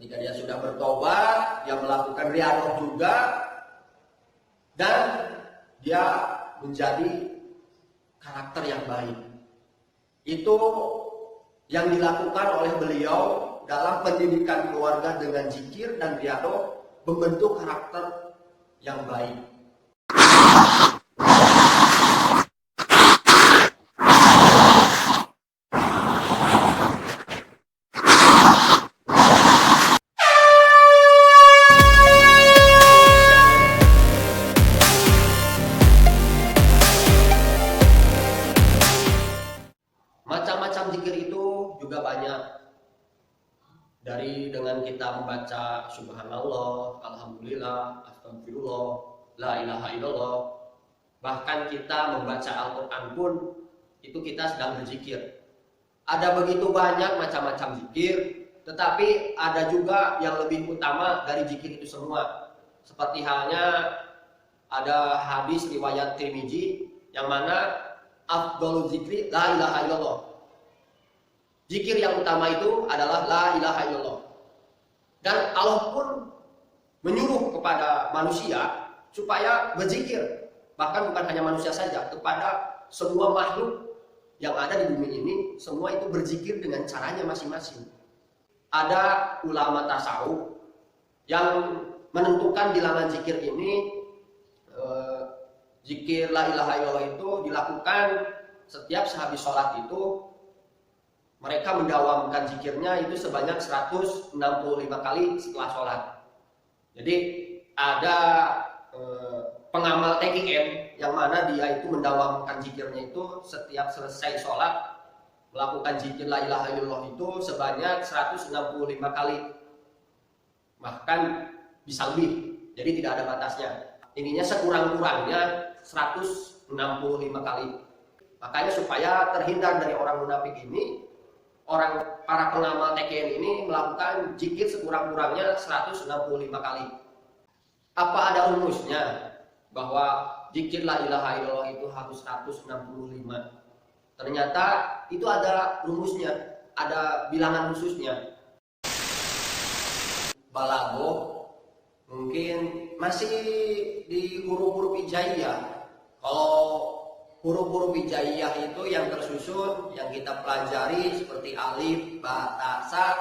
Ketika dia sudah bertobat, dia melakukan riyadhah juga, dan dia menjadi karakter yang baik. Itu yang dilakukan oleh beliau dalam pendidikan keluarga dengan zikir dan riyadhah, membentuk karakter yang baik. Macam-macam zikir itu juga banyak. Dari dengan kita membaca subhanallah, alhamdulillah, astagfirullah, la ilaha illallah. Bahkan kita membaca Al-Quran pun itu kita sedang berzikir. Ada begitu banyak macam-macam zikir, tetapi ada juga yang lebih utama dari zikir itu semua. Seperti halnya ada hadis riwayat Tirmizi yang mana afdhalul zikri la ilaha illallah. Zikir yang utama itu adalah la ilaha illallah. Dan Allah pun menyuruh kepada manusia supaya berzikir. Bahkan bukan hanya manusia saja, kepada semua makhluk yang ada di bumi ini, semua itu berzikir dengan caranya masing-masing. Ada ulama tasawuf yang menentukan bilangan zikir ini, zikir la ilaha illallah itu dilakukan setiap sehabis sholat itu. Mereka mendawamkan zikirnya itu sebanyak 165 kali setelah sholat. Jadi ada pengamal TKM yang mana dia itu mendawamkan zikirnya itu setiap selesai sholat, melakukan zikir la ilaha illallah itu sebanyak 165 kali. Bahkan bisa lebih, jadi tidak ada batasnya. Ininya sekurang-kurangnya 165 kali. Makanya supaya terhindar dari orang munafik ini, para pengamal TKN ini melakukan zikir sekurang-kurangnya 165 kali. Apa ada rumusnya bahwa zikir la ilaha illallah itu harus 165? Ternyata itu ada rumusnya, ada bilangan khususnya. Balaghah mungkin masih di huruf-huruf hijaiyah. Kalau huruf-huruf hijaiyah itu yang tersusun, yang kita pelajari seperti alif, ba, ta, sa,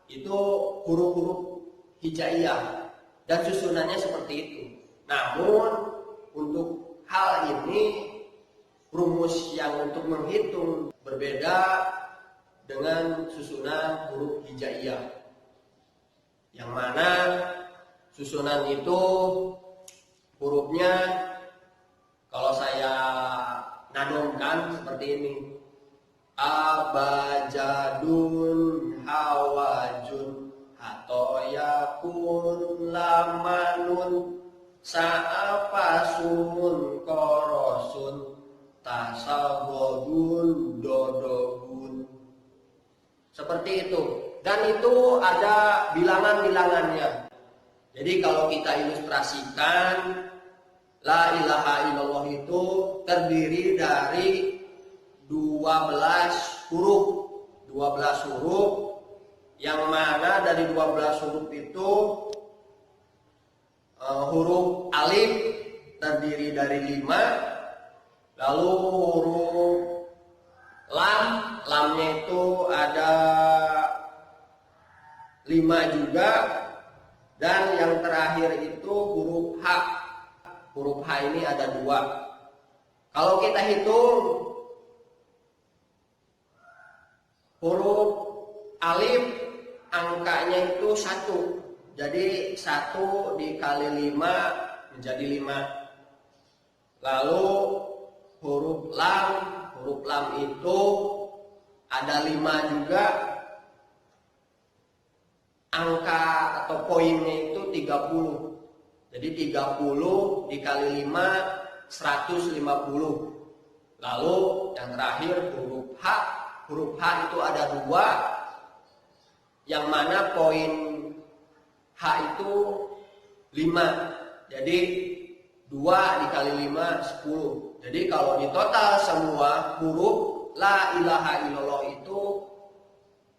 itu huruf-huruf hijaiyah dan susunannya seperti itu. Namun untuk hal ini rumus yang untuk menghitung berbeda dengan susunan huruf hijaiyah, yang mana susunan itu hurufnya kalau saya nadongkan seperti ini: abajadun, hawajun, hatoyakun, lamanun, sa'apasun, korosun, tasagodun, dodobun. Seperti itu. Dan itu ada bilangan-bilangannya. Jadi kalau kita ilustrasikan, la ilaha illallah itu terdiri dari 12 huruf. 12 huruf, yang mana dari 12 huruf itu huruf alif terdiri dari 5, lalu huruf lamnya itu ada 5 juga, dan yang terakhir itu huruf H. Huruf H ini ada 2. Kalau kita hitung, huruf alif angkanya itu 1. Jadi 1 dikali 5 menjadi 5. Lalu huruf lam itu ada 5 juga. Angka atau poinnya itu 30. Jadi 30 dikali 5, 150. Lalu yang terakhir huruf H. Huruf H itu ada 2, yang mana poin H itu 5. Jadi 2 dikali 5, 10. Jadi kalau di total semua huruf la ilaha illallah itu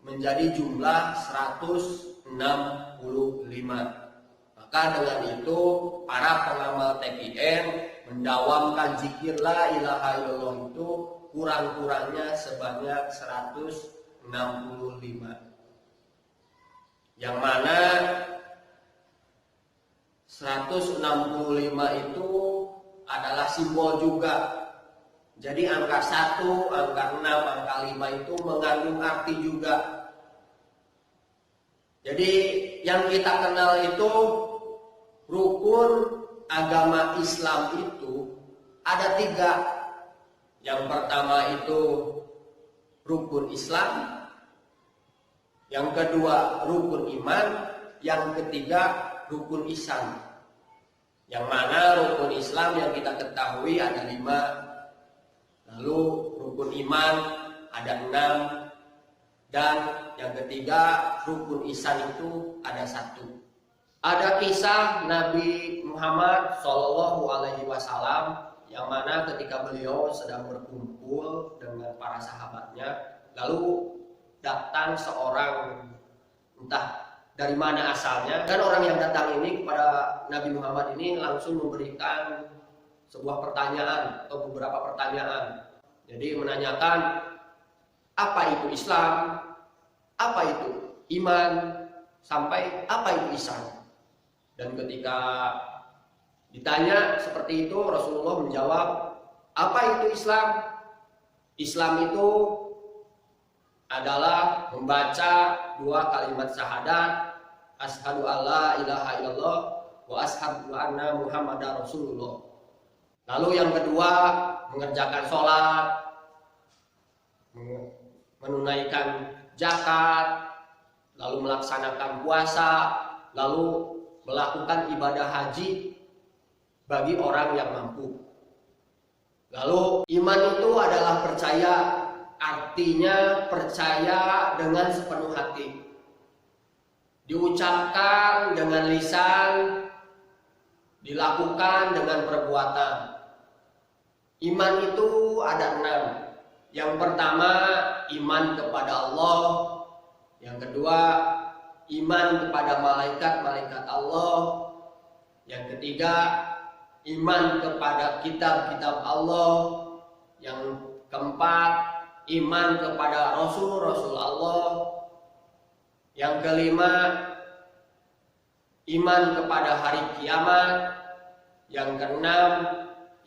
menjadi jumlah 165. Maka dengan itu para pengamal TPN mendawamkan zikir la ilaha illallah itu kurang-kurangnya sebanyak 165. Yang mana 165 itu adalah simbol juga. Jadi angka 1, angka 6, angka 5 itu mengandung arti juga. Jadi yang kita kenal itu rukun agama Islam itu ada 3. Yang pertama itu rukun Islam, yang kedua rukun iman, yang ketiga rukun ihsan. Yang mana rukun Islam yang kita ketahui ada 5, lalu rukun iman ada 6, dan yang ketiga rukun ihsan itu ada 1. Ada kisah Nabi Muhammad SAW yang mana ketika beliau sedang berkumpul dengan para sahabatnya, lalu datang seorang, entah dari mana asalnya, dan orang yang datang ini kepada Nabi Muhammad ini langsung memberikan sebuah pertanyaan atau beberapa pertanyaan. Jadi menanyakan, apa itu Islam, apa itu iman, sampai apa itu ihsan. Dan ketika ditanya seperti itu, Rasulullah menjawab, apa itu Islam? Islam itu adalah membaca 2 kalimat syahadat, asyhadu alla ilaha illallah wa asyhadu anna muhammadar rasulullah. Lalu yang kedua, mengerjakan sholat, menunaikan zakat, lalu melaksanakan puasa, lalu melakukan ibadah haji bagi orang yang mampu. Lalu iman itu adalah percaya, artinya percaya dengan sepenuh hati, diucapkan dengan lisan, dilakukan dengan perbuatan. Iman itu ada 6. Yang pertama, iman kepada Allah. Yang kedua, iman kepada malaikat-malaikat Allah. Yang ketiga, iman kepada kitab-kitab Allah. Yang keempat, iman kepada rasul-rasul Allah. Yang kelima, iman kepada hari kiamat. Yang keenam,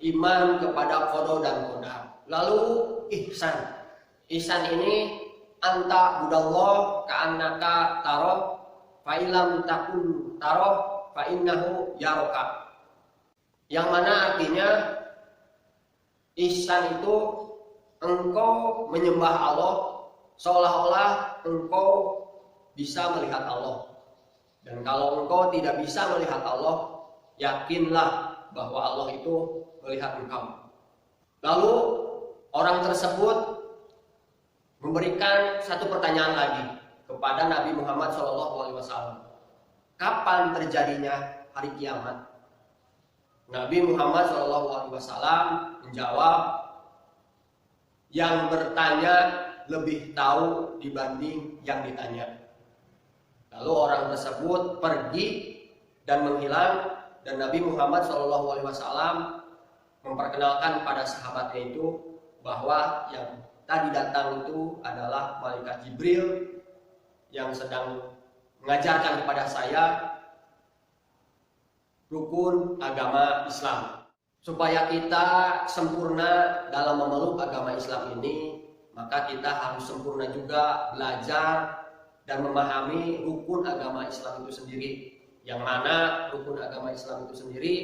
iman kepada qada dan qadar. Lalu ihsan. Ihsan ini anta budallah ka'annaka taroh fa illam takun taroh fa innahu yaraka. Yang mana artinya ihsan itu engkau menyembah Allah seolah-olah engkau bisa melihat Allah. Dan kalau engkau tidak bisa melihat Allah, yakinlah bahwa Allah itu melihat engkau. Lalu orang tersebut memberikan satu pertanyaan lagi kepada Nabi Muhammad SAW. Kapan terjadinya hari kiamat? Nabi Muhammad SAW menjawab, yang bertanya lebih tahu dibanding yang ditanya. Lalu orang tersebut pergi dan menghilang, dan Nabi Muhammad SAW memperkenalkan pada sahabatnya itu bahwa yang tadi datang itu adalah malaikat Jibril yang sedang mengajarkan kepada saya rukun agama Islam. Supaya kita sempurna dalam memeluk agama Islam ini, maka kita harus sempurna juga belajar dan memahami rukun agama Islam itu sendiri. Yang mana rukun agama Islam itu sendiri,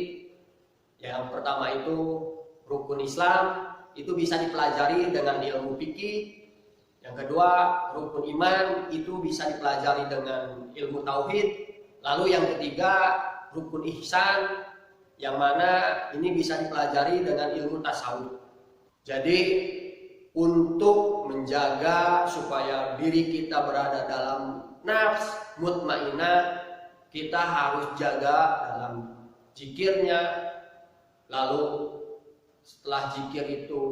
yang pertama itu rukun Islam, itu bisa dipelajari dengan ilmu fikih. Yang kedua, rukun iman itu bisa dipelajari dengan ilmu tauhid. Lalu yang ketiga, rukun ihsan, yang mana ini bisa dipelajari dengan ilmu tasawuf. Jadi untuk menjaga supaya diri kita berada dalam nafs mutmainah, kita harus jaga dalam zikirnya. Lalu setelah zikir itu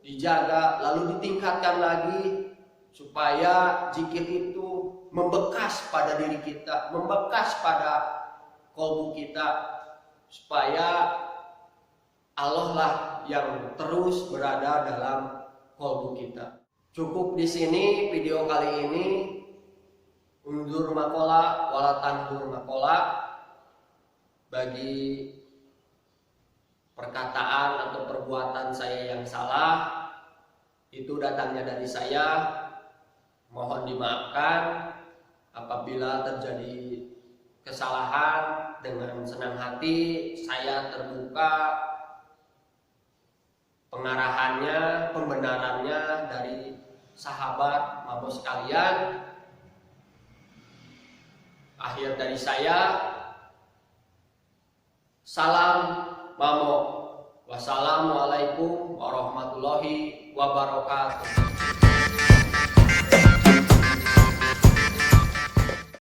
dijaga, lalu ditingkatkan lagi supaya zikir itu membekas pada diri kita, membekas pada kolbu kita, supaya Allah lah yang terus berada dalam kolbu kita. Cukup di sini video kali ini. Undur makola wala tandur makola. Bagi perkataan atau perbuatan saya yang salah, itu datangnya dari saya. Mohon dimaafkan. Apabila terjadi kesalahan, dengan senang hati saya terbuka pengarahannya, pembenarannya dari sahabat mabo sekalian. Akhir dari saya, salam mamo. Wassalamualaikum warahmatullahi wabarakatuh.